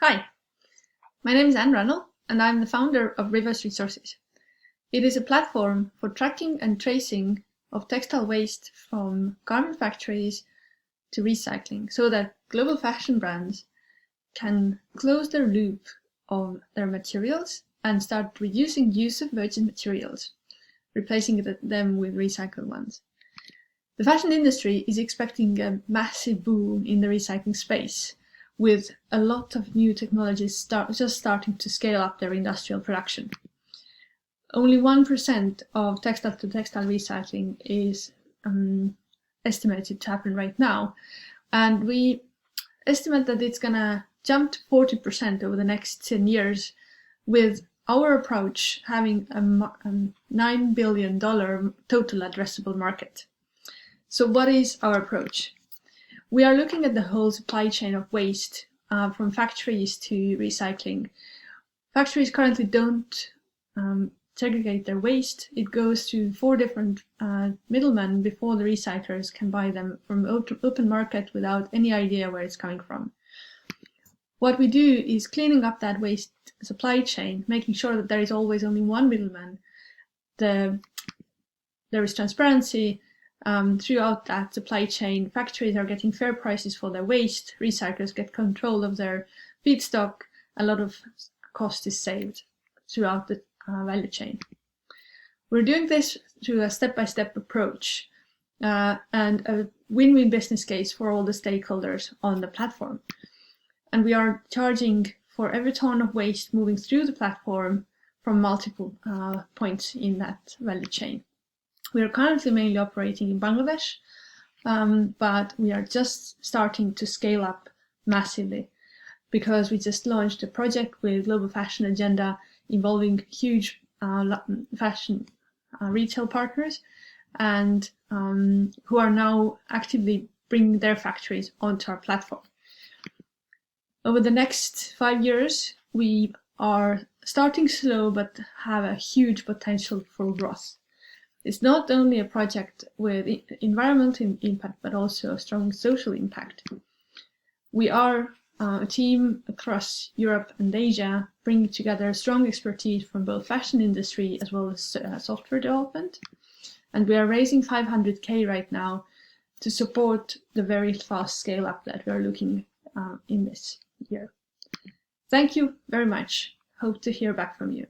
Hi, my name is Anne Runnell, and I'm the founder of Rivers Resources. It is a platform for tracking and tracing of textile waste from garment factories to recycling, so that global fashion brands can close their loop of their materials and start reducing use of virgin materials, replacing them with recycled ones. The fashion industry is expecting a massive boom in the recycling space, with a lot of new technologies just starting to scale up their industrial production. Only 1% of textile-to-textile recycling is estimated to happen right now, and we estimate that it's going to jump to 40% over the next 10 years, with our approach having a $9 billion total addressable market. So what is our approach? We are looking at the whole supply chain of waste, from factories to recycling. Factories currently don't segregate their waste. It goes through 4 different middlemen before the recyclers can buy them from open market without any idea where it's coming from. What we do is cleaning up that waste supply chain, making sure that there is always only one middleman. There is transparency throughout that supply chain. Factories are getting fair prices for their waste, recyclers get control of their feedstock, a lot of cost is saved throughout the value chain. We're doing this through a step-by-step approach and a win-win business case for all the stakeholders on the platform. And we are charging for every ton of waste moving through the platform from multiple points in that value chain. We are currently mainly operating in Bangladesh, but we are just starting to scale up massively because we just launched a project with Global Fashion Agenda involving huge fashion retail partners and who are now actively bringing their factories onto our platform. Over the next 5 years, we are starting slow but have a huge potential for growth. It's not only a project with environmental impact, but also a strong social impact. We are a team across Europe and Asia, bringing together strong expertise from both fashion industry as well as software development. And we are raising 500K right now to support the very fast scale up that we are looking in this year. Thank you very much. Hope to hear back from you.